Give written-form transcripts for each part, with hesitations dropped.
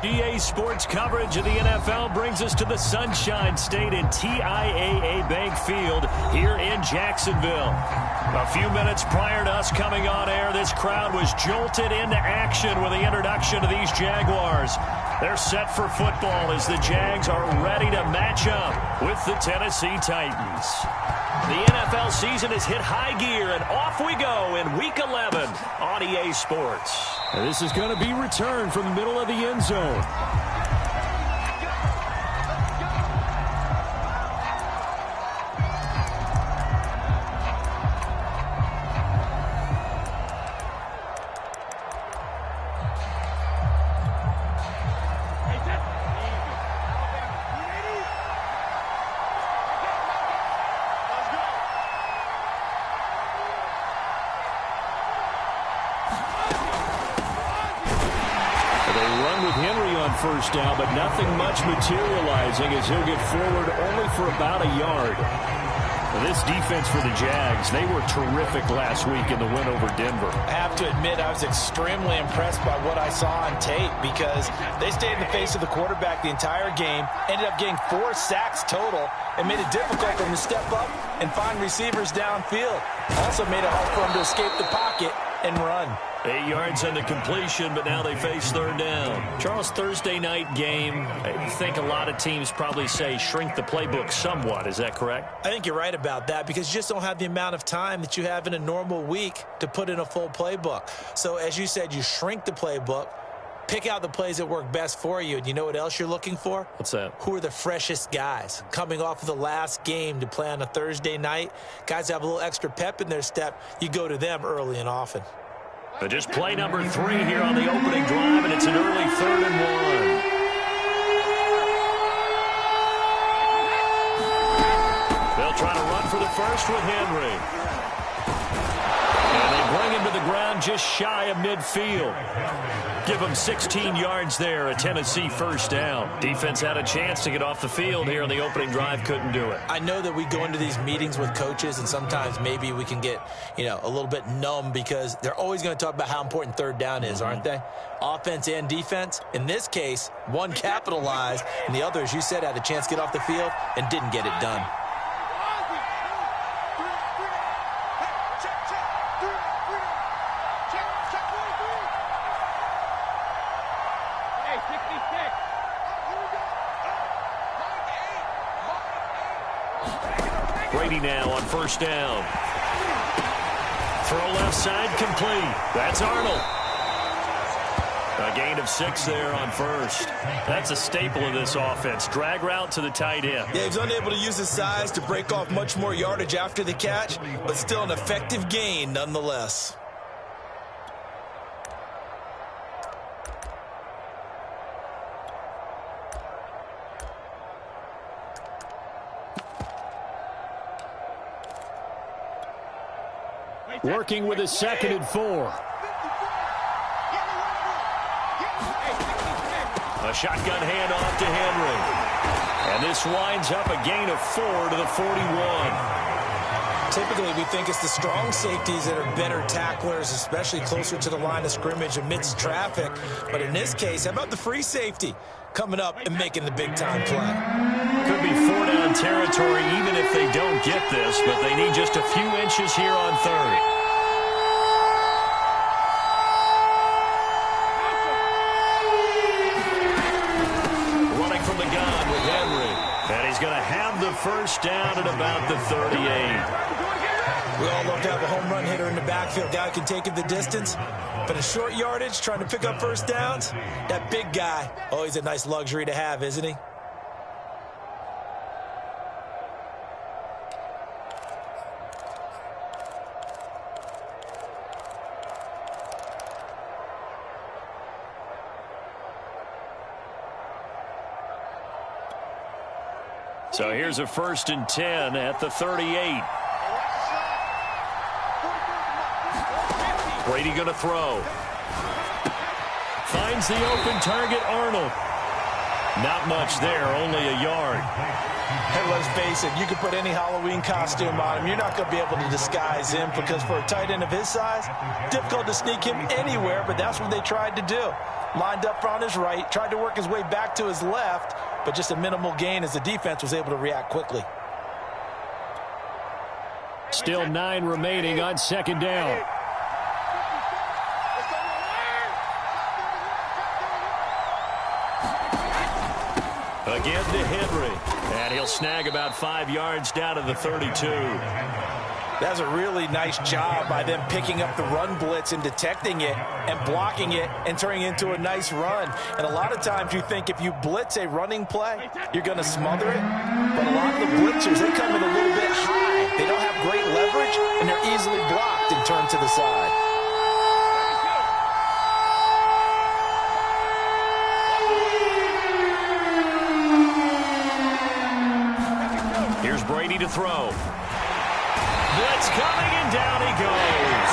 EA Sports coverage of the NFL brings us to the Sunshine State in TIAA Bank Field here in Jacksonville. A few minutes prior to us coming on air, this crowd was jolted into action with the introduction of these Jaguars. They're set for football as the Jags are ready to match up with the Tennessee Titans. The NFL season has hit high gear, and off we go in Week 11 on EA Sports. And this is going to be returned from the middle of the end zone. First down, but nothing much materializing as he'll get forward only for about a yard. This defense for the Jags, they were terrific last week in the win over Denver. I have to admit, I was extremely impressed by what I saw on tape because they stayed in the face of the quarterback the entire game, ended up getting 4 sacks total, and made it difficult for him to step up and find receivers downfield. Also made it hard for him to escape the pocket and run. 8 yards on the completion, but now they face third down. Charles, Thursday night game, I think a lot of teams probably say shrink the playbook somewhat. Is that correct? I think you're right about that because you just don't have the amount of time that you have in a normal week to put in a full playbook. So as you said, you shrink the playbook, pick out the plays that work best for you. And you know what else you're looking for? What's that? Who are the freshest guys coming off of the last game to play on a Thursday night? Guys that have a little extra pep in their step, you go to them early and often. But just play number 3 here on the opening drive, and it's an early 3rd and 1. They'll try to run for the first with Henry. And they bring him to the ground just shy of midfield. Give him 16 yards there, a Tennessee first down. Defense had a chance to get off the field here on the opening drive, couldn't do it. I know that we go into these meetings with coaches, and sometimes maybe we can get, a little bit numb because they're always going to talk about how important third down is, aren't they? Offense and defense. In this case, one capitalized, and the other, as you said, had a chance to get off the field and didn't get it done. Brady now on first down. Throw left side complete. That's Arnold. A gain of 6 there on first. That's a staple of this offense. Drag route to the tight end. Yeah, he's unable to use his size to break off much more yardage after the catch, but still an effective gain nonetheless. Working with his 2nd and 4. A shotgun handoff to Henry. And this winds up a gain of 4 to the 41. Typically, we think it's the strong safeties that are better tacklers, especially closer to the line of scrimmage amidst traffic. But in this case, how about the free safety coming up and making the big-time play? Could be 4-down territory even if they don't get this, but they need just a few inches here on 3rd. Running from the gun with Henry. And he's going to have the first down at about the 38. We all love to have a home run hitter in the backfield. Guy can take it the distance. But a short yardage, trying to pick up first downs, that big guy, always a nice luxury to have, isn't he? So here's a 1st and 10 at the 38. Brady going to throw. Finds the open target, Arnold. Not much there, only a yard. And let's face it, you can put any Halloween costume on him. You're not going to be able to disguise him because for a tight end of his size, difficult to sneak him anywhere, but that's what they tried to do. lined up on his right, tried to work his way back to his left, but just a minimal gain as the defense was able to react quickly. Still 9 remaining on second down. Again to Henry. And he'll snag about 5 yards down to the 32. That's a really nice job by them picking up the run blitz and detecting it and blocking it and turning it into a nice run. And a lot of times you think if you blitz a running play, you're going to smother it. But a lot of the blitzers, they come in a little bit high. They don't have great leverage, and they're easily blocked and turned to the side. Here's Brady to throw. Blitz coming, and down he goes.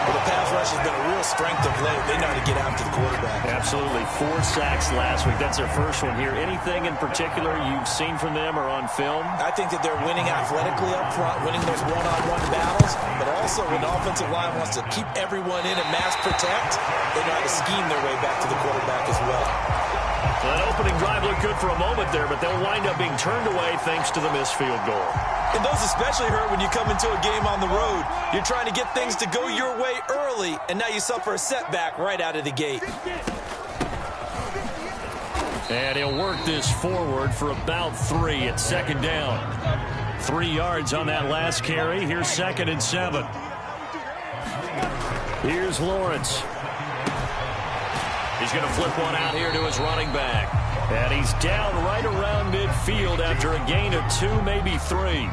Well, the pass rush has been a real strength of late. They know how to get after the quarterback. Absolutely. 4 sacks last week. That's their first one here. Anything in particular you've seen from them or on film? I think that they're winning athletically up front, winning those one-on-one battles, but also when the offensive line wants to keep everyone in and mass protect, they know how to scheme their way back to the quarterback as well. So that opening drive looked good for a moment there, but they'll wind up being turned away thanks to the missed field goal. And those especially hurt when you come into a game on the road. You're trying to get things to go your way early, and now you suffer a setback right out of the gate. And he'll work this forward for about 3 at second down. 3 yards on that last carry. Here's 2nd and 7. Here's Lawrence. He's going to flip one out here to his running back. And he's down right around midfield after a gain of 2, maybe 3.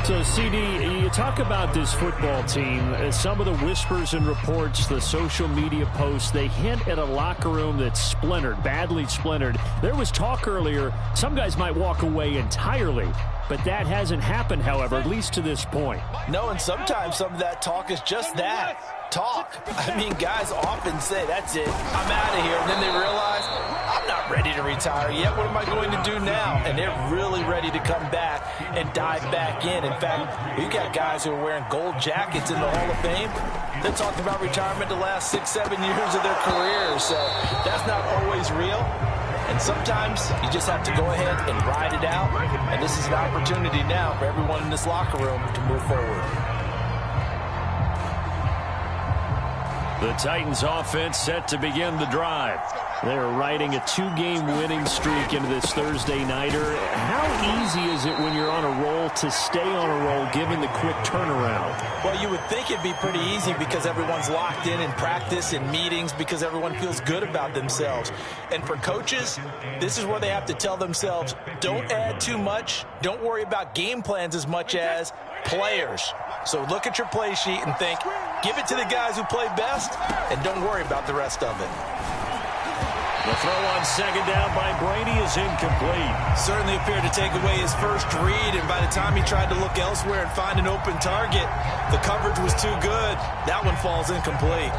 So, CD, you talk about this football team. Some of the whispers and reports, the social media posts, they hint at a locker room that's splintered, badly splintered. There was talk earlier, some guys might walk away entirely. But that hasn't happened, however, at least to this point. No, and sometimes some of that talk is just that, talk. I mean, guys often say, that's it, I'm out of here. And then they realize, I'm not ready to retire yet. What am I going to do now? And they're really ready to come back and dive back in. In fact, we've got guys who are wearing gold jackets in the Hall of Fame. They talked about retirement the last 6-7 years of their careers. So that's not always real. And sometimes you just have to go ahead and ride it out. And this is an opportunity now for everyone in this locker room to move forward. The Titans offense set to begin the drive. They're riding a 2-game winning streak into this Thursday nighter. How easy is it when you're on a roll to stay on a roll given the quick turnaround? Well, you would think it'd be pretty easy because everyone's locked in practice and meetings because everyone feels good about themselves. And for coaches, this is where they have to tell themselves, don't add too much. Don't worry about game plans as much as players. So look at your play sheet and think, give it to the guys who play best and don't worry about the rest of it. The throw on second down by Brady is incomplete. Certainly appeared to take away his first read, and by the time he tried to look elsewhere and find an open target, the coverage was too good. That one falls incomplete.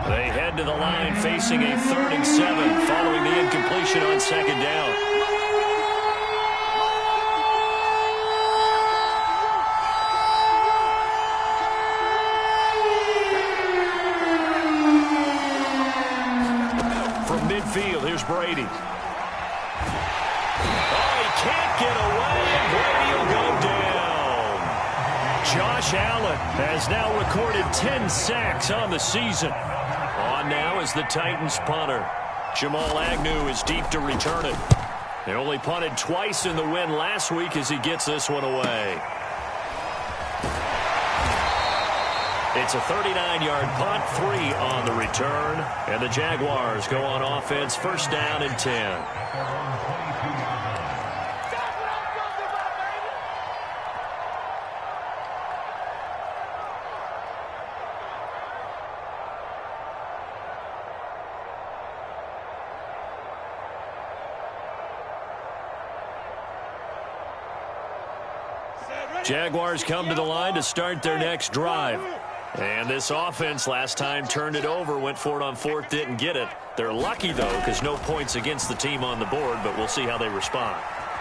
They head to the line facing a 3rd and 7 following the incompletion on second down. Midfield, here's Brady. Oh, he can't get away. Brady will go down. Josh Allen has now recorded 10 sacks on the season. On now is the Titans punter. Jamal Agnew is deep to return it. They only punted twice in the win last week as he gets this one away. It's a 39-yard punt, 3 on the return, and the Jaguars go on offense, 1st down and 10. Jaguars come to the line to start their next drive. And this offense last time turned it over, went for it on 4th, didn't get it. They're lucky, though, because no points against the team on the board, but we'll see how they respond.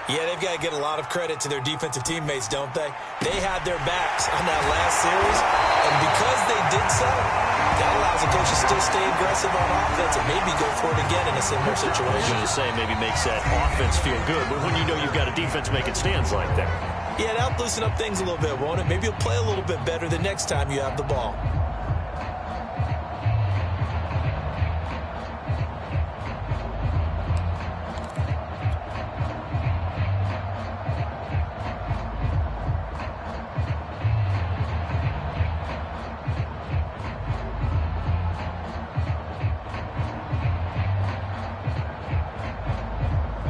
Yeah, they've got to get a lot of credit to their defensive teammates, don't they? They had their backs on that last series, and because they did so, that allows the coach to still stay aggressive on offense and maybe go for it again in a similar situation. I was going to say maybe makes that offense feel good, but when you know you've got a defense making stands like that. Yeah, that'll loosen up things a little bit, won't it? Maybe you'll play a little bit better the next time you have the ball.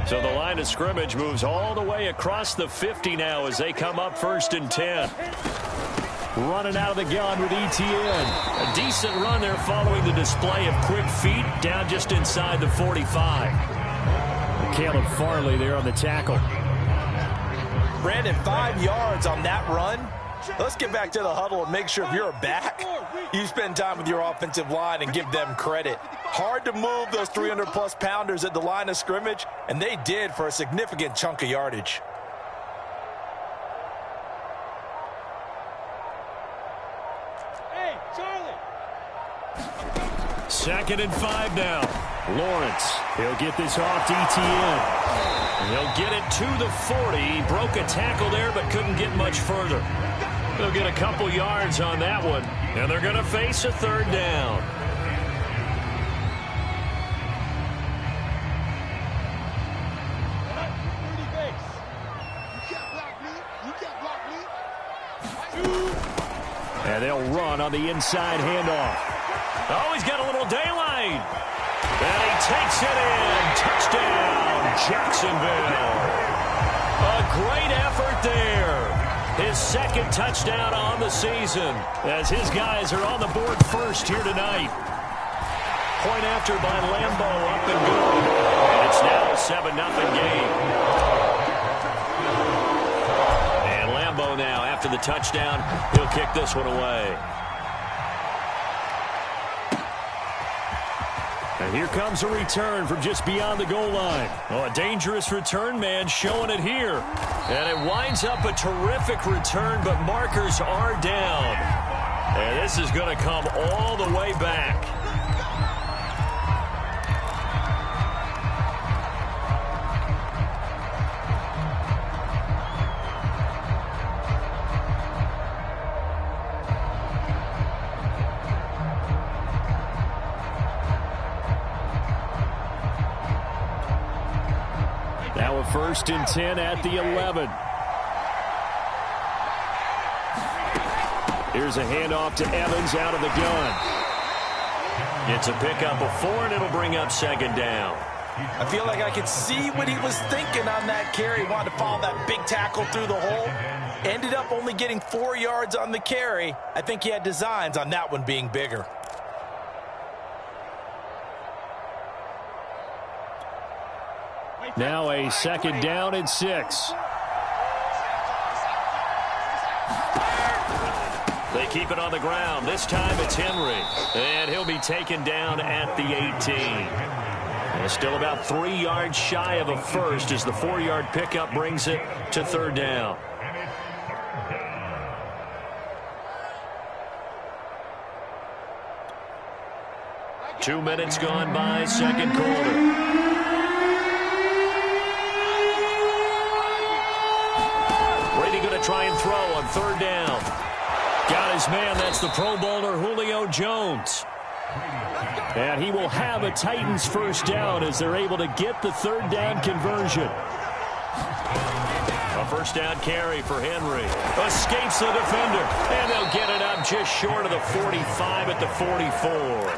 So the line of scrimmage moves all the way across the 50 now as they come up 1st and 10. Running out of the gun with ETN. A decent run there following the display of quick feet down just inside the 45. Caleb Farley there on the tackle. Brandon, 5 yards on that run. Let's get back to the huddle and make sure if you're a back, you spend time with your offensive line and give them credit. Hard to move those 300-plus pounders at the line of scrimmage, and they did for a significant chunk of yardage. Hey, Charlie. 2nd and 5 now. Lawrence, he'll get this off to ETN. He'll get it to the 40. He broke a tackle there but couldn't get much further. They'll get a couple yards on that one, and they're going to face a 3rd down. And they'll run on the inside handoff. Oh, he's got a little daylight. And he takes it in. Touchdown, Jacksonville. A great effort there. His 2nd touchdown on the season as his guys are on the board first here tonight. Point after by Lambo, up and good. And it's now a 7-0 game. And Lambo now, after the touchdown, he'll kick this one away. And here comes a return from just beyond the goal line. Oh, a dangerous return, man, showing it here. And it winds up a terrific return, but markers are down. And this is going to come all the way back. Now a 1st and 10 at the 11. Here's a handoff to Evans out of the gun. It's a pickup of 4, and it'll bring up 2nd down. I feel like I could see what he was thinking on that carry. He wanted to follow that big tackle through the hole. Ended up only getting 4 yards on the carry. I think he had designs on that one being bigger. Now a 2nd down and 6. They keep it on the ground. This time it's Henry. And he'll be taken down at the 18. And still about 3 yards shy of a first as the 4-yard pickup brings it to 3rd down. Two minutes gone by, 2nd quarter. Try and throw on 3rd down. Got his man. That's the Pro Bowler Julio Jones. And he will have a Titans 1st down as they're able to get the 3rd down conversion. A 1st down carry for Henry. Escapes the defender. And they'll get it up just short of the 45 at the 44.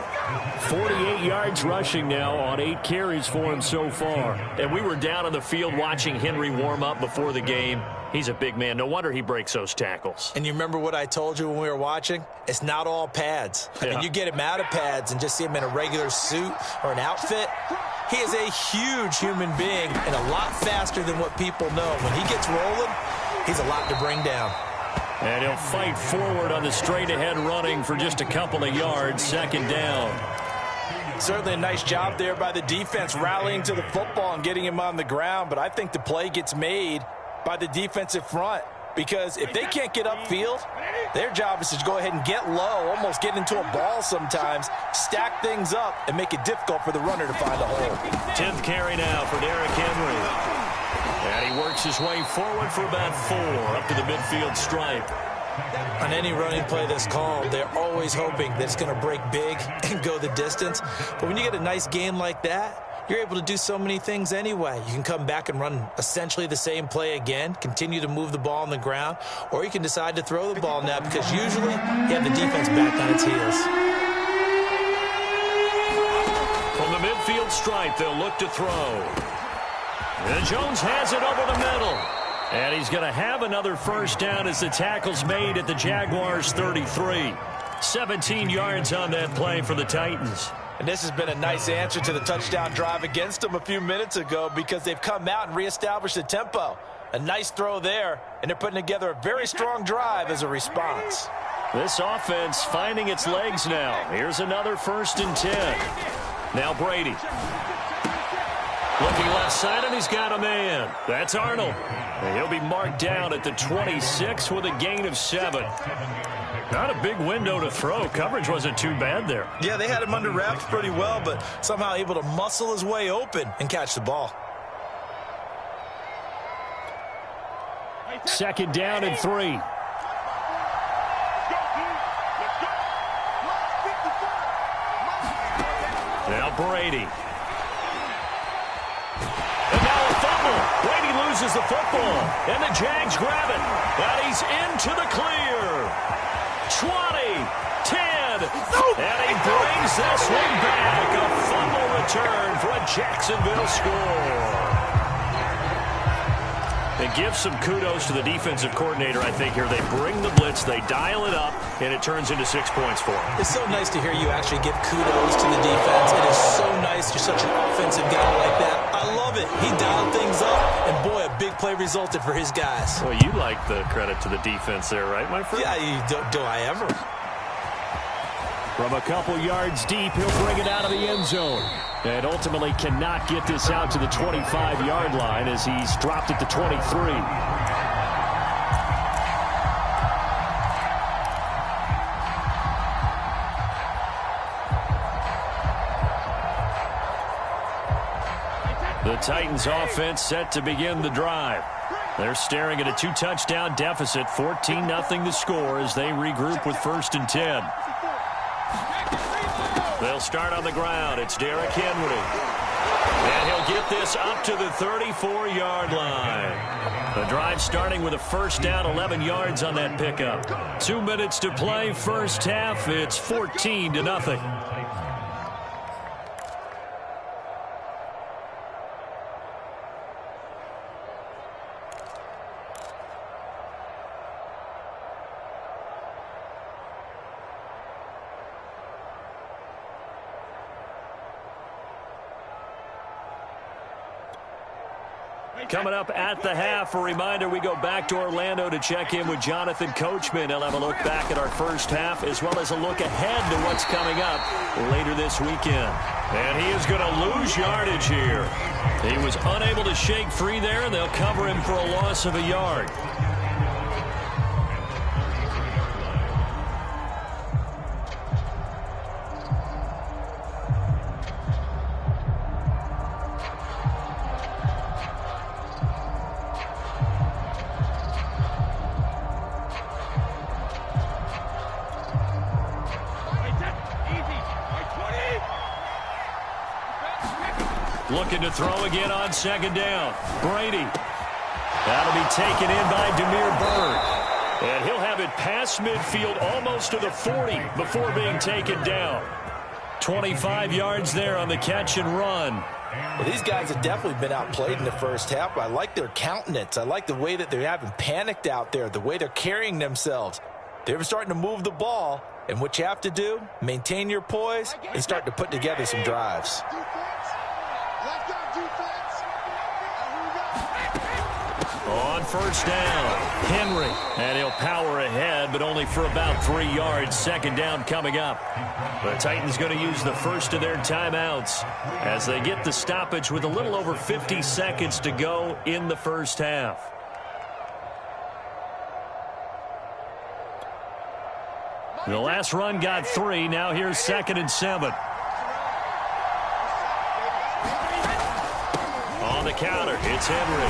48 yards rushing now on 8 carries for him so far. And we were down on the field watching Henry warm up before the game. He's a big man. No wonder he breaks those tackles. And you remember what I told you when we were watching? It's not all pads. I mean, you get him out of pads and just see him in a regular suit or an outfit. He is a huge human being and a lot faster than what people know. When he gets rolling, he's a lot to bring down. And he'll fight forward on the straight-ahead running for just a couple of yards. 2nd down. Certainly a nice job there by the defense, rallying to the football and getting him on the ground. But I think the play gets made by the defensive front, because if they can't get upfield, their job is to go ahead and get low, almost get into a ball sometimes, stack things up, and make it difficult for the runner to find a hole. 10th carry now for Derrick Henry. And he works his way forward for about 4 up to the midfield stripe. On any running play that's called, they're always hoping that it's going to break big and go the distance. But when you get a nice gain like that, you're able to do so many things anyway. You can come back and run essentially the same play again, continue to move the ball on the ground, or you can decide to throw the ball now, because usually you have the defense back on its heels. From the midfield stripe, they'll look to throw. And Jones has it over the middle. And he's going to have another first down as the tackle's made at the Jaguars' 33. 17 yards on that play for the Titans. And this has been a nice answer to the touchdown drive against them a few minutes ago, because they've come out and reestablished the tempo. A nice throw there, and they're putting together a very strong drive as a response. This offense finding its legs now. Here's another 1st and 10. Now Brady. Looking left side, and he's got a man. That's Arnold. And he'll be marked down at the 26 with a gain of 7. Not a big window to throw. Coverage wasn't too bad there. Yeah, they had him under wraps pretty well, but somehow able to muscle his way open and catch the ball. 2nd down and 3. Now Brady. Brady loses the football, and the Jags grab it. And he's into the clear. 20, 10, and he brings this one back. A fumble return for a Jacksonville score. They give some kudos to the defensive coordinator, I think, here. They bring the blitz, they dial it up, and it turns into 6 points for them. It's so nice to hear you actually give kudos to the defense. It is so nice. You're such an offensive guy like that. I love it. He dialed things up, and boy, a big play resulted for his guys. Well, you like the credit to the defense there, right, my friend? Yeah, do I ever? From a couple yards deep, he'll bring it out of the end zone. And ultimately cannot get this out to the 25-yard line as he's dropped it to 23. The Titans offense set to begin the drive. They're staring at a 2-touchdown deficit, 14-0 the score as they regroup with 1st and 10. They'll start on the ground. It's Derrick Henry. And he'll get this up to the 34-yard line. The drive starting with a first down, 11 yards on that pickup. 2 minutes to play, first half. It's 14-0. Coming up at the half, a reminder, we go back to Orlando to check in with Jonathan Coachman. He'll have a look back at our first half as well as a look ahead to what's coming up later this weekend. And he is going to lose yardage here. He was unable to shake free there, and they'll cover him for a loss of a yard. Looking to throw again on 2nd down. Brady. That'll be taken in by Damiere Byrd. And he'll have it past midfield almost to the 40 before being taken down. 25 yards there on the catch and run. Well, these guys have definitely been outplayed in the first half. I like their countenance. I like the way that they haven't panicked out there, the way they're carrying themselves. They're starting to move the ball, and what you have to do, maintain your poise and start to put together some drives. On first down, Henry. And he'll power ahead, but only for about 3 yards. Second down coming up. The Titans going to use the first of their timeouts as they get the stoppage with a little over 50 seconds to go in the first half. The last run got 3. Now here's 2nd and 7. On the counter, it's Henry.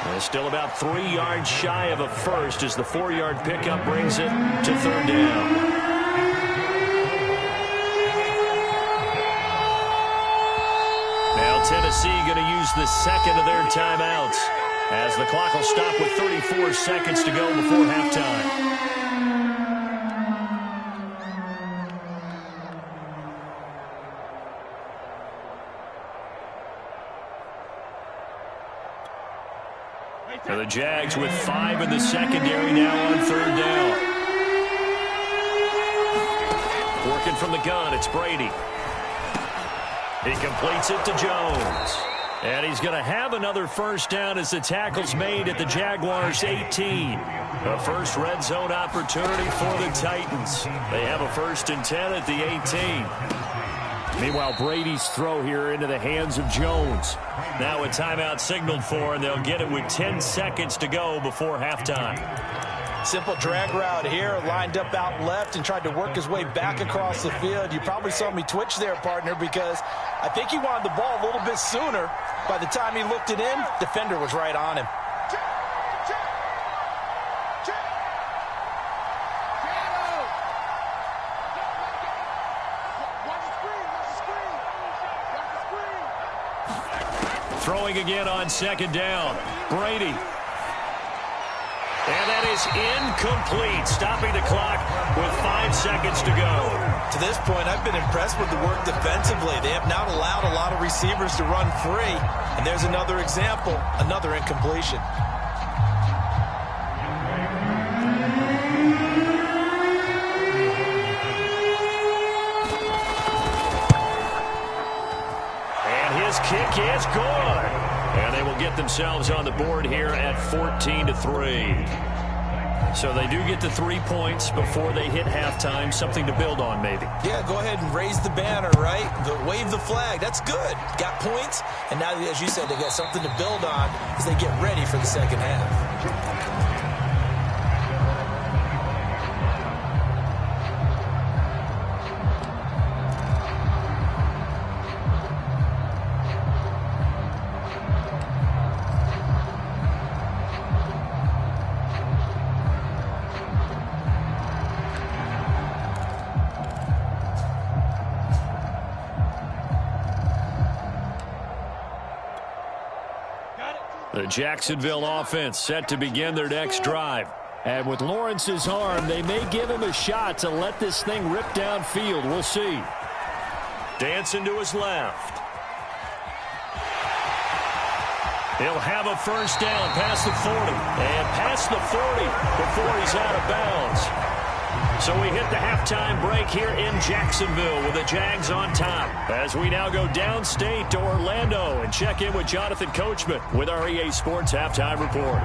They're still about 3 yards shy of a first as the 4-yard pickup brings it to 3rd down. Now Tennessee going to use the second of their timeouts as the clock will stop with 34 seconds to go before halftime. The Jags with 5 in the secondary now on 3rd down. Working from the gun, it's Brady. He completes it to Jones. And he's going to have another first down as the tackle's made at the Jaguars' 18. A first red zone opportunity for the Titans. They have a 1st and 10 at the 18. Meanwhile, Brady's throw here into the hands of Jones. Now a timeout signaled for, and they'll get it with 10 seconds to go before halftime. Simple drag route here, lined up out left and tried to work his way back across the field. You probably saw me twitch there, partner, because I think he wanted the ball a little bit sooner. By the time he looked it in, defender was right on him. Throwing again on 2nd down. Brady. And that is incomplete, stopping the clock with 5 seconds to go. To this point, I've been impressed with the work defensively. They have not allowed a lot of receivers to run free. And there's another example, another incompletion. Kick is good. And they will get themselves on the board here at 14-3. So they do get the 3 points before they hit halftime. Something to build on, maybe. Yeah, go ahead and raise the banner, right? Wave the flag. That's good. Got points. And now, as you said, they got something to build on as they get ready for the second half. The Jacksonville offense set to begin their next drive. And with Lawrence's arm, they may give him a shot to let this thing rip downfield. We'll see. Dancing to his left. He'll have a first down past the 40. And past the 40 before he's out of bounds. So we hit the halftime break here in Jacksonville with the Jags on top. As we now go downstate to Orlando and check in with Jonathan Coachman with our EA Sports Halftime Report.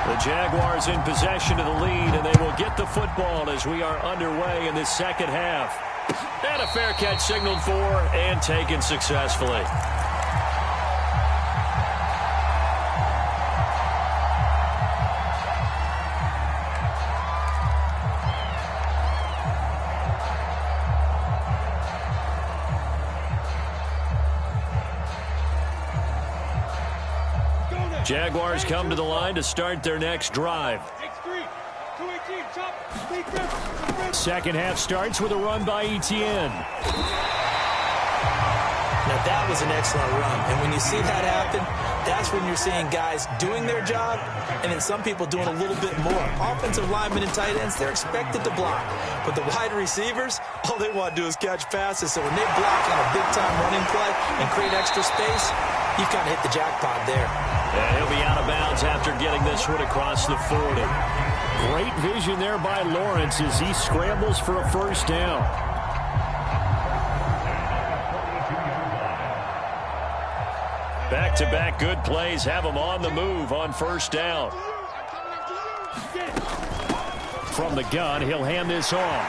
The Jaguars in possession of the lead, and they will get the football as we are underway in this second half. And a fair catch signaled for and taken successfully. Jaguars come to the line to start their next drive. Second half starts with a run by Etienne. Now that was an excellent run, and when you see that happen, that's when you're seeing guys doing their job and then some people doing a little bit more. Offensive linemen and tight ends, they're expected to block, but the wide receivers, all they want to do is catch passes. So when they block on a big-time running play and create extra space, you've kind of hit the jackpot there. And he'll be out of bounds after getting this one across the 40. Great vision there by Lawrence as he scrambles for a first down. Back-to-back good plays have him on the move on first down. From the gun, he'll hand this off.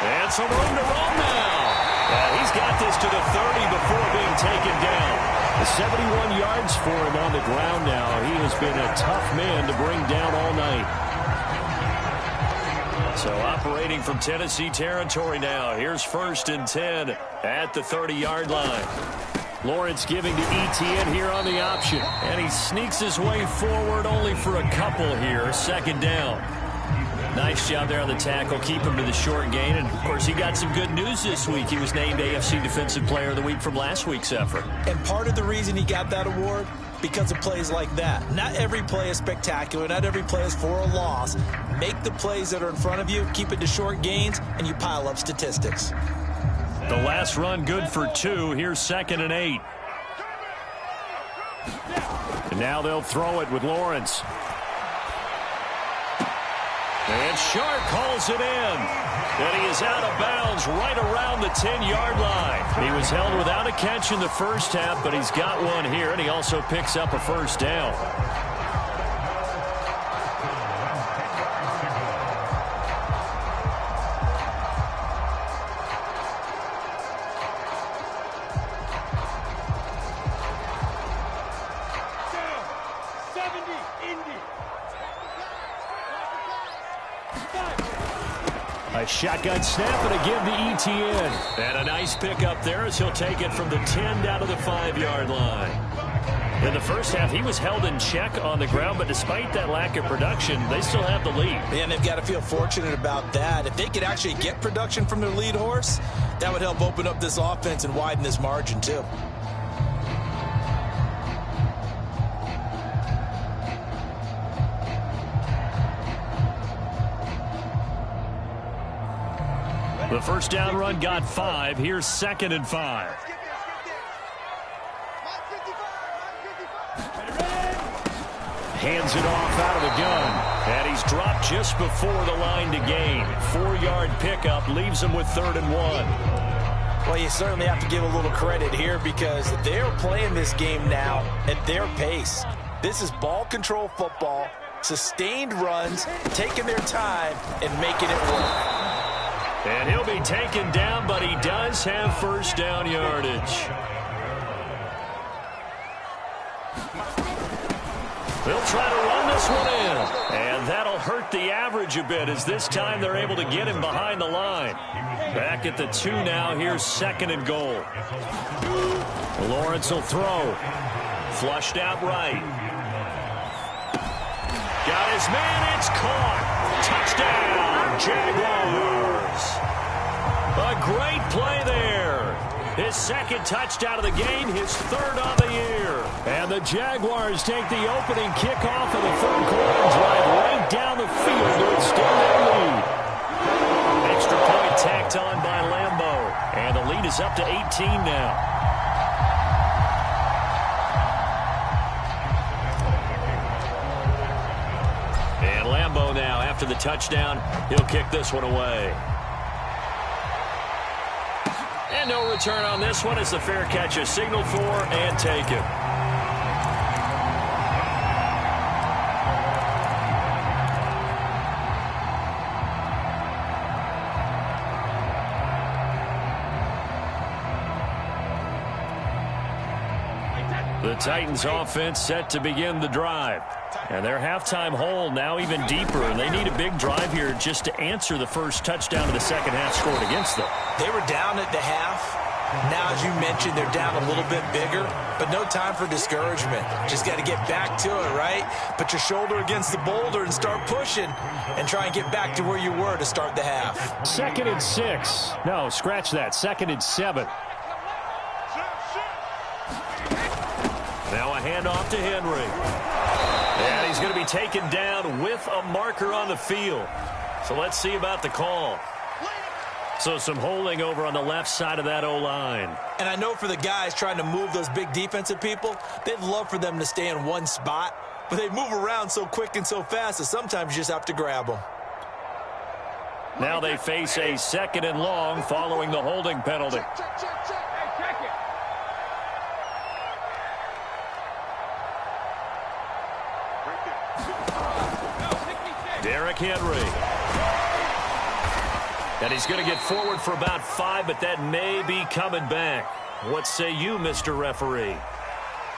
And some room to run now. He's got this to the 30 before being taken down. 71 yards for him on the ground now. He has been a tough man to bring down all night. So operating from Tennessee territory now. Here's 1st and 10 at the 30-yard line. Lawrence giving to Etienne here on the option. And he sneaks his way forward only for a couple here. 2nd down. Nice job there on the tackle. Keep him to the short gain. And, of course, he got some good news this week. He was named AFC Defensive Player of the Week from last week's effort. And part of the reason he got that award, because of plays like that. Not every play is spectacular. Not every play is for a loss. Make the plays that are in front of you, keep it to short gains, and you pile up statistics. The last run good for 2. Here's 2nd and 8. And now they'll throw it with Lawrence. And Sharp calls it in. And he is out of bounds right around the 10-yard line. He was held without a catch in the first half, but he's got one here, and he also picks up a first down. A shotgun snap and a give to Etienne. And a nice pickup there as he'll take it from the 10 down to the 5-yard line. In the first half, he was held in check on the ground, but despite that lack of production, they still have the lead. And they've got to feel fortunate about that. If they could actually get production from their lead horse, that would help open up this offense and widen this margin, too. The first down run got 5. Here's 2nd and 5. Hands it off out of the gun. And he's dropped just before the line to gain. 4-yard pickup leaves him with 3rd and 1. Well, you certainly have to give a little credit here because they're playing this game now at their pace. This is ball control football, sustained runs, taking their time, and making it work. And he'll be taken down, but he does have first down yardage. They'll try to run this one in. And that'll hurt the average a bit as this time they're able to get him behind the line. Back at the 2 now. Here's 2nd and goal. Lawrence will throw. Flushed out right. Got his man. It's caught. Touchdown, Jaguars. A great play there. His 2nd touchdown of the game, his 3rd on the year. And the Jaguars take the opening kickoff of the 3rd quarter and drive right down the field to extend their lead. Extra point tacked on by Lambeau. And the lead is up to 18 now. And Lambeau now, after the touchdown, he'll kick this one away. And no return on this one as the fair catch is signaled for and taken. The Titans offense set to begin the drive. And their halftime hole now even deeper. And they need a big drive here just to answer the first touchdown of the second half scored against them. They were down at the half. Now, as you mentioned, they're down a little bit bigger, but no time for discouragement. Just got to get back to it, right? Put your shoulder against the boulder and start pushing and try and get back to where you were to start the half. 2nd and 6. No, scratch that. 2nd and 7. Now a handoff to Henry. And he's going to be taken down with a marker on the field. So let's see about the call. So some holding over on the left side of that O-line. And I know for the guys trying to move those big defensive people, they'd love for them to stay in one spot. But they move around so quick and so fast that sometimes you just have to grab them. Now they face a 2nd and long following the holding penalty. Derrick Henry. And he's going to get forward for about 5, but that may be coming back. What say you, Mr. Referee?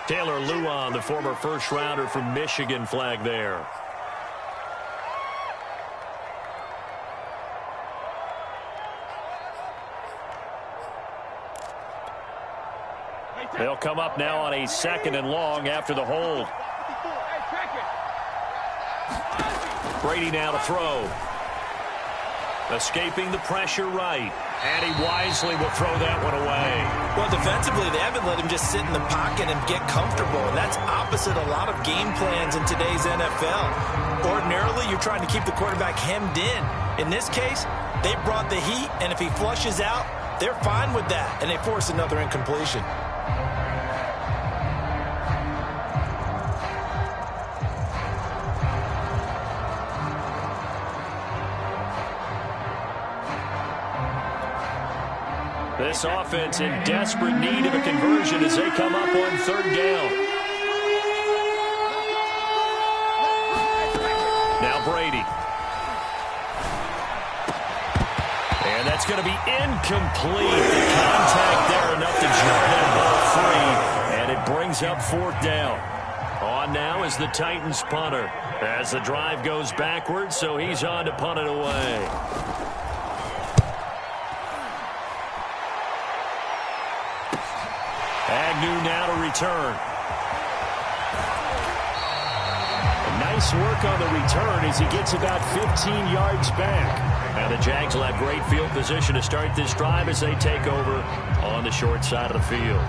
Taylor Lewan, the former first-rounder from Michigan, flag there. They'll come up now on a 2nd and long after the hold. Brady now to throw. Escaping the pressure right. And he wisely will throw that one away. Well, defensively, they haven't let him just sit in the pocket and get comfortable. And that's opposite a lot of game plans in today's NFL. Ordinarily, you're trying to keep the quarterback hemmed in. In this case, they brought the heat, and if he flushes out, they're fine with that. And they force another incompletion. This offense in desperate need of a conversion as they come up on 3rd down. Now Brady. And that's going to be incomplete. The contact there enough to jar that ball free. And it brings up 4th down. On now is the Titans punter. As the drive goes backwards, so he's on to punt it away. Agnew now to return. Nice work on the return as he gets about 15 yards back. Now the Jags will have great field position to start this drive as they take over on the short side of the field.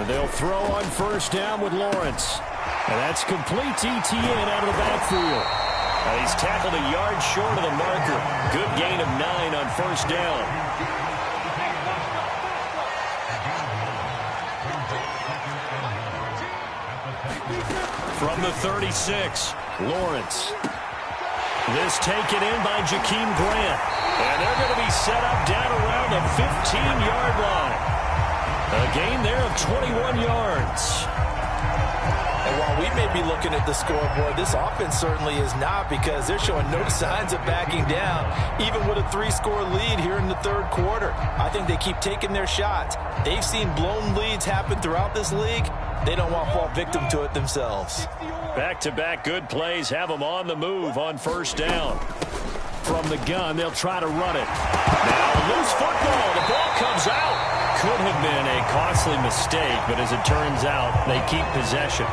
They'll throw on 1st down with Lawrence. And that's complete to Etienne out of the backfield. He's tackled a yard short of the marker. Good gain of 9 on 1st down. From the 36, Lawrence. This taken in by Jakeem Grant. And they're going to be set up down around the 15-yard line. A gain there of 21 yards. And while we may be looking at the scoreboard, this offense certainly is not, because they're showing no signs of backing down, even with a 3-score lead here in the 3rd quarter. I think they keep taking their shots. They've seen blown leads happen throughout this league. They don't want to fall victim to it themselves. Back-to-back good plays have them on the move on 1st down. From the gun, they'll try to run it. Now, loose football. The ball comes out. Could have been a costly mistake, but as it turns out, they keep possession.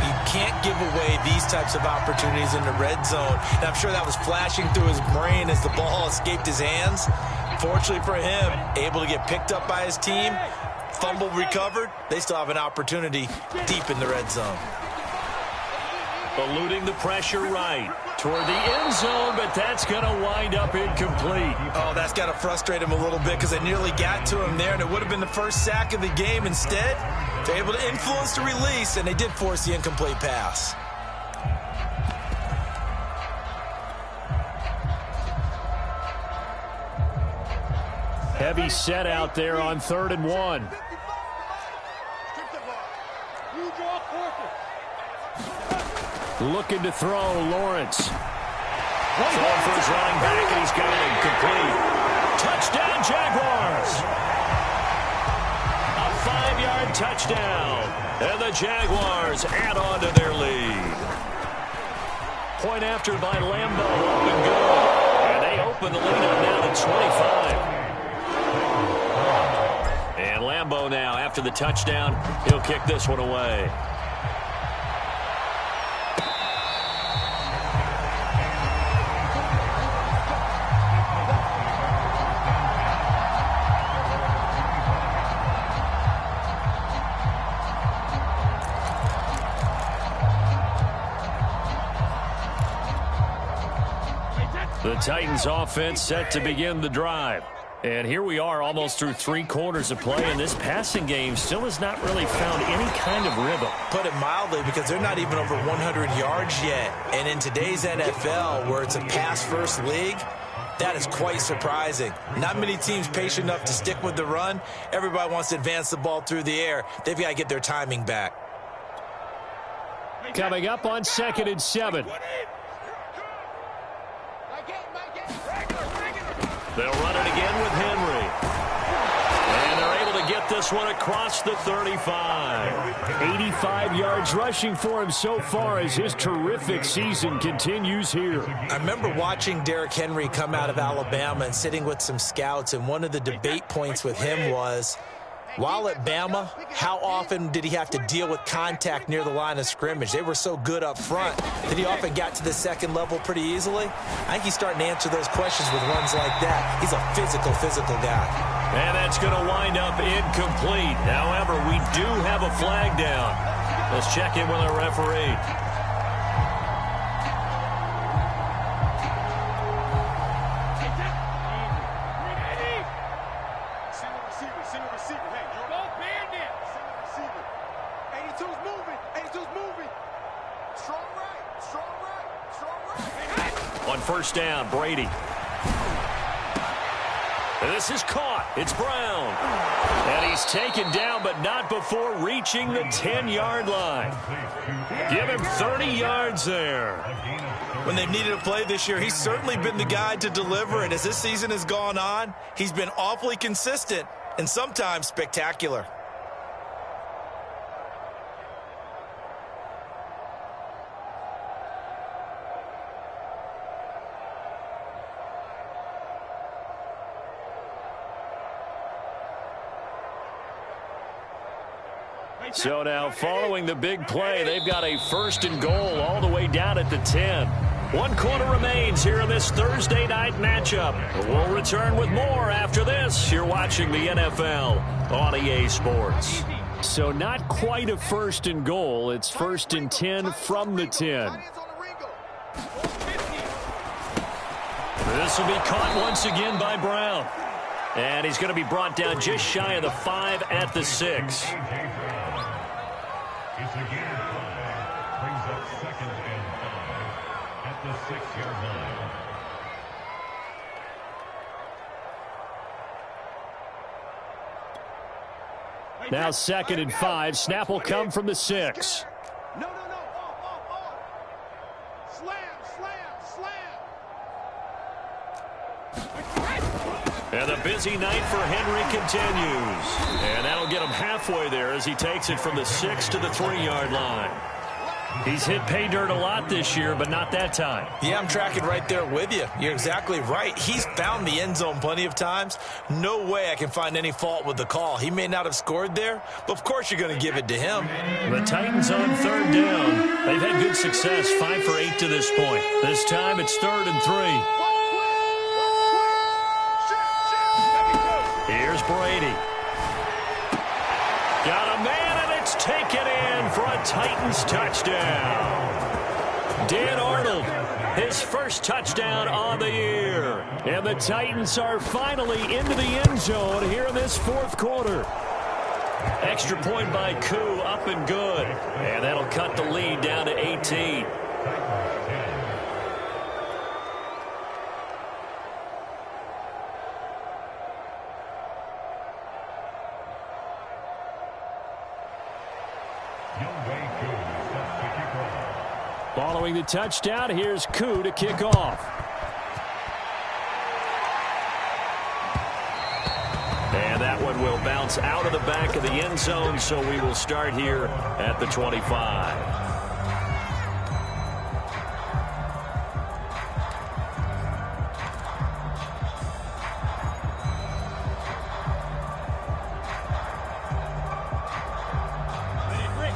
You can't give away these types of opportunities in the red zone. And I'm sure that was flashing through his brain as the ball escaped his hands. Fortunately for him, able to get picked up by his team, fumble recovered. They still have an opportunity deep in the red zone. Eluding the pressure right toward the end zone, but that's going to wind up incomplete. Oh, that's got to frustrate him a little bit, because they nearly got to him there, and it would have been the first sack of the game. Instead, they're able to influence the release, and they did force the incomplete pass. Heavy set out there on 3rd and 1. Looking to throw, Lawrence. Throwing for his running back, and he's got it complete. Touchdown, Jaguars! A 5-yard touchdown, and the Jaguars add on to their lead. Point after by Lambeau, up and good. And they open the lead up now to 25. And Lambeau now, after the touchdown, he'll kick this one away. The Titans offense set to begin the drive. And here we are almost through 3 quarters of play, and this passing game still has not really found any kind of rhythm. Put it mildly, because they're not even over 100 yards yet. And in today's NFL, where it's a pass-first league, that is quite surprising. Not many teams patient enough to stick with the run. Everybody wants to advance the ball through the air. They've got to get their timing back. Coming up on 2nd and 7. They'll run it again with Henry. And they're able to get this one across the 35. 85 yards rushing for him so far as his terrific season continues here. I remember watching Derrick Henry come out of Alabama and sitting with some scouts, and one of the debate points with him was, while at Bama, how often did he have to deal with contact near the line of scrimmage? They were so good up front that he often got to the second level pretty easily. I think he's starting to answer those questions with runs like that. He's a physical guy. And that's going to wind up incomplete. However, we do have a flag down. Let's check in with our referee. On first down, Brady. This is caught. It's Brown. And he's taken down, but not before reaching the 10-yard line. Give him 30 yards there. When they've needed a play this year, he's certainly been the guy to deliver it. As this season has gone on, he's been awfully consistent and sometimes spectacular. So now following the big play, they've got a 1st and goal all the way down at the 10. 1 quarter remains here in this Thursday night matchup. We'll return with more after this. You're watching the NFL on EA Sports. So not quite a 1st and goal. It's 1st and 10 from the 10. This will be caught once again by Brown. And he's going to be brought down just shy of the 5 at the 6. Now 2nd and 5. Snap will come from the 6. No. Slam. And the busy night for Henry continues. And that'll get him halfway there as he takes it from the 6 to the 3-yard line. He's hit pay dirt a lot this year, but not that time. Yeah, I'm tracking right there with you. You're exactly right. He's found the end zone plenty of times. No way I can find any fault with the call. He may not have scored there, but of course you're going to give it to him. The Titans on 3rd down. They've had good success, 5 for 8 to this point. This time it's 3rd and 3. Here's Brady. Got a man, and it's taken in for a Titans touchdown. Dan Arnold, his first touchdown on the year. And the Titans are finally into the end zone here in this 4th quarter. Extra point by Koo, up and good. And that'll cut the lead down to 18. Following the touchdown, here's Koo to kick off. And that one will bounce out of the back of the end zone, so we will start here at the 25.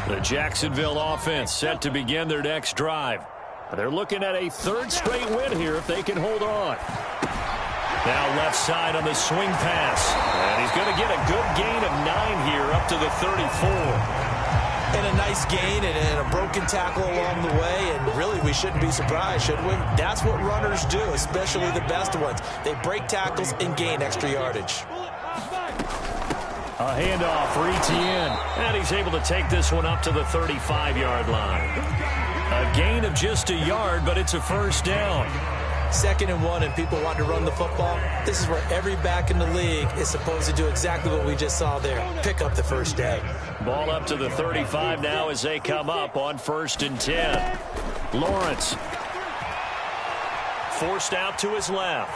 The Jacksonville offense set to begin their next drive. They're looking at a 3rd straight win here if they can hold on. Now left side on the swing pass. And he's going to get a good gain of 9 here up to the 34. And a nice gain and a broken tackle along the way, and really we shouldn't be surprised, should we? That's what runners do, especially the best ones. They break tackles and gain extra yardage. A handoff for Etienne, and he's able to take this one up to the 35-yard line. A gain of just a yard, but it's a first down. 2nd and 1, and people want to run the football. This is where every back in the league is supposed to do exactly what we just saw there. Pick up the first down. Ball up to the 35 now as they come up on 1st and 10. Lawrence forced out to his left.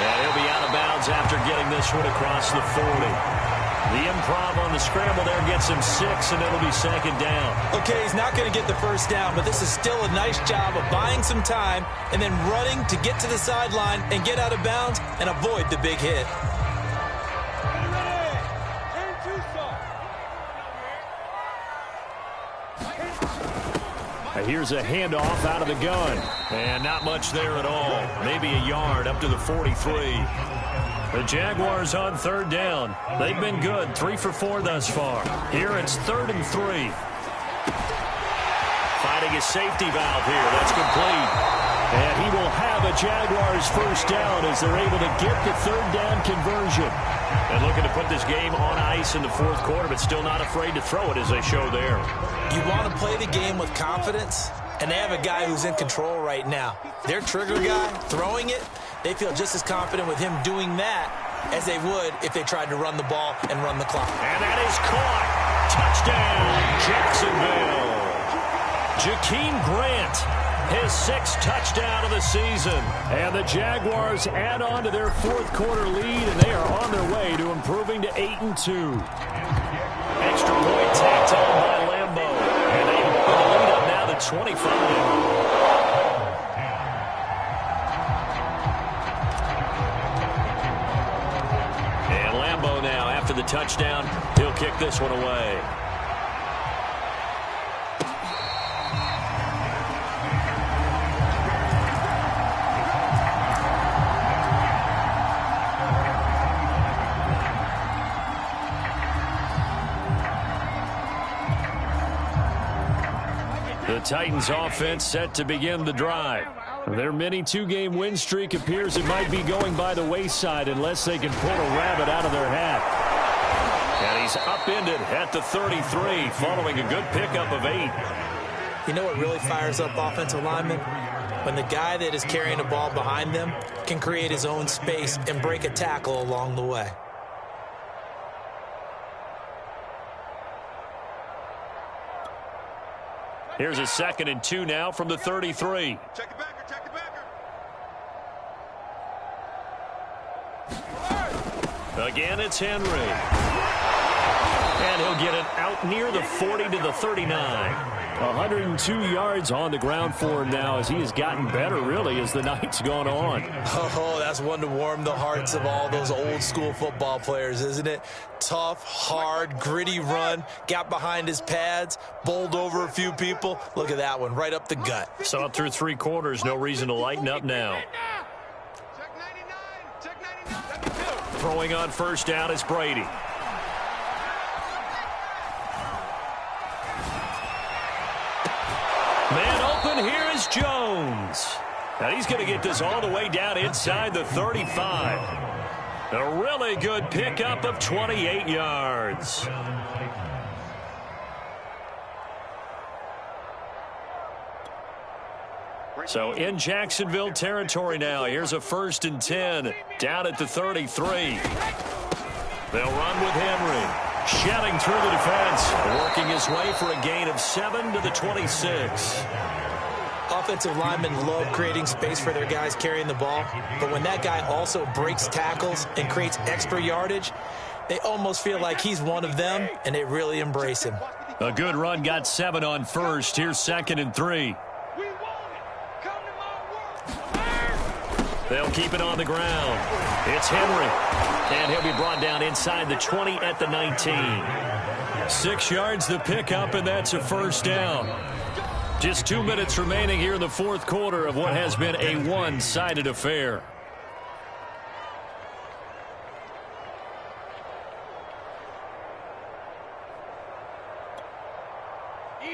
And he'll be out of bounds after getting this one across the 40. The improv on the scramble there gets him 6, and it'll be 2nd down. Okay, he's not going to get the first down, but this is still a nice job of buying some time and then running to get to the sideline and get out of bounds and avoid the big hit. Here's a handoff out of the gun. And not much there at all. Maybe a yard up to the 43. The Jaguars on 3rd down. They've been good, 3 for 4 thus far. Here it's 3rd and 3. Finding a safety valve here. That's complete. And he will have a Jaguars first down as they're able to get the 3rd down conversion. And looking to put this game on ice in the 4th quarter, but still not afraid to throw it as they show there. You want to play the game with confidence, and they have a guy who's in control right now. Their trigger guy, throwing it, they feel just as confident with him doing that as they would if they tried to run the ball and run the clock. And that is caught. Touchdown, Jacksonville. Jakeem Grant, his 6th touchdown of the season. And the Jaguars add on to their 4th quarter lead, and they are on their way to improving to 8-2. Extra point tacked on by Lambo. And they put the lead up now to 25. Now after the touchdown, he'll kick this one away. The Titans offense set to begin the drive. Their mini 2-game win streak appears it might be going by the wayside unless they can pull a rabbit out of their hat. And he's upended at the 33 following a good pickup of 8. You know what really fires up offensive linemen? When the guy that is carrying the ball behind them can create his own space and break a tackle along the way. Here's a 2nd and 2 now from the 33. Check the backer, check the backer. Again, it's Henry. And he'll get it out near the 40 to the 39. 102 yards on the ground for him now as he has gotten better, really, as the night's gone on. Oh, that's one to warm the hearts of all those old-school football players, isn't it? Tough, hard, gritty run, got behind his pads, bowled over a few people. Look at that one, right up the gut. So through 3 quarters, no reason to lighten up now. Check 99, check 99. Throwing on first down is Brady. Man open, here is Jones. And he's going to get this all the way down inside the 35. A really good pickup of 28 yards. So in Jacksonville territory now. Here's a 1st and 10 down at the 33. They'll run with Henry. Shedding through the defense, working his way for a gain of 7 to the 26. Offensive linemen love creating space for their guys carrying the ball, but when that guy also breaks tackles and creates extra yardage, they almost feel like he's one of them, and they really embrace him. A good run got 7 on first. Here's 2nd and 3. They'll keep it on the ground. It's Henry. And he'll be brought down inside the 20 at the 19. 6 yards the pickup, and that's a first down. Just 2 minutes remaining here in the 4th quarter of what has been a one-sided affair.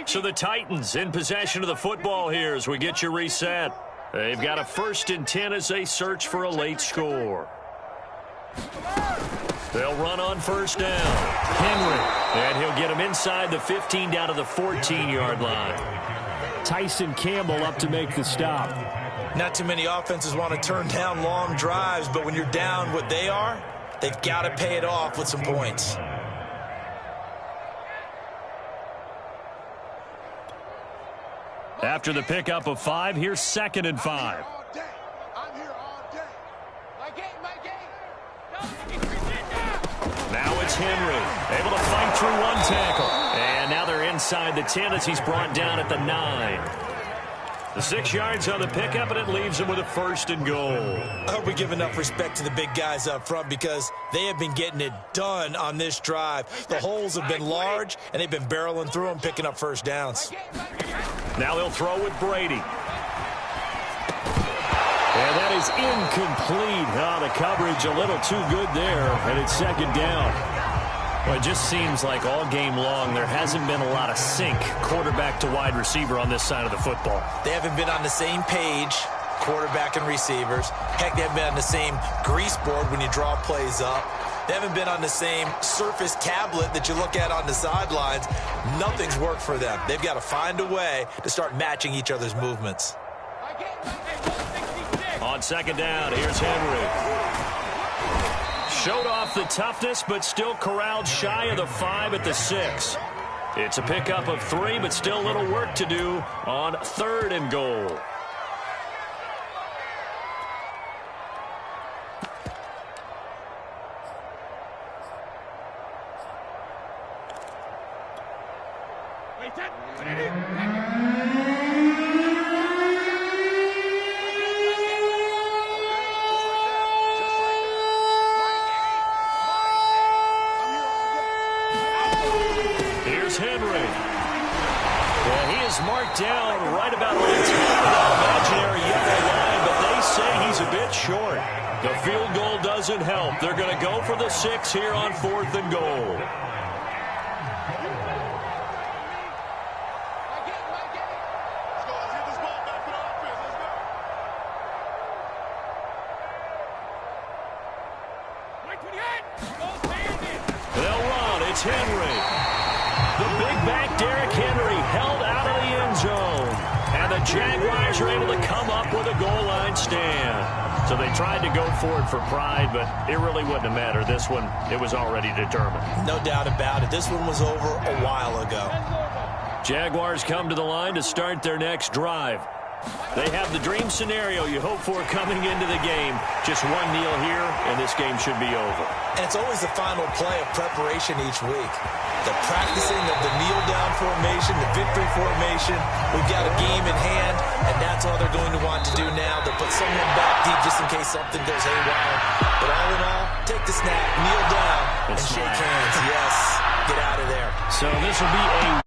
So the Titans in possession of the football here as we get you reset. They've got a 1st and 10 as they search for a late score. They'll run on 1st down. Henry. And he'll get him inside the 15 down to the 14-yard line. Tyson Campbell up to make the stop. Not too many offenses want to turn down long drives, but when you're down what they are, they've got to pay it off with some points. After the pickup of 5, here's 2nd and 5. Now it's Henry, able to fight through one tackle. And now they're inside the 10 as he's brought down at the 9. The 6 yards on the pickup, and it leaves him with a 1st and goal. I hope we give enough respect to the big guys up front because they have been getting it done on this drive. The holes have been large, and they've been barreling through them, picking up 1st downs. Now they'll throw with Brady. And that is incomplete. The coverage a little too good there, and it's 2nd down. Well, it just seems like all game long there hasn't been a lot of sync quarterback to wide receiver on this side of the football. They haven't been on the same page, quarterback and receivers. Heck, they haven't been on the same grease board when you draw plays up. They haven't been on the same surface tablet that you look at on the sidelines. Nothing's worked for them. They've got to find a way to start matching each other's movements. On 2nd down, here's Henry. Showed off the toughness, but still corralled shy of the 5 at the 6. It's a pickup of 3, but still a little work to do on 3rd and goal. Henry. Yeah, he is marked down right about on top of that imaginary yellow line, but they say he's a bit short. The field goal doesn't help. They're going to go for the 6 here on 4th and goal. They'll run. It's Henry. The big back Derrick Henry held out of the end zone. And the Jaguars are able to come up with a goal line stand. So they tried to go for it for pride, but it really wouldn't have mattered. This one, it was already determined. No doubt about it. This one was over a while ago. Jaguars come to the line to start their next drive. They have the dream scenario you hope for coming into the game. Just one kneel here, and this game should be over. And it's always the final play of preparation each week. The practicing of the kneel-down formation, the victory formation. We've got a game in hand, and that's all they're going to want to do now. They'll put someone back deep just in case something goes haywire. But all in all, take the snap, kneel down, and shake hands. Yes, get out of there. So this will be a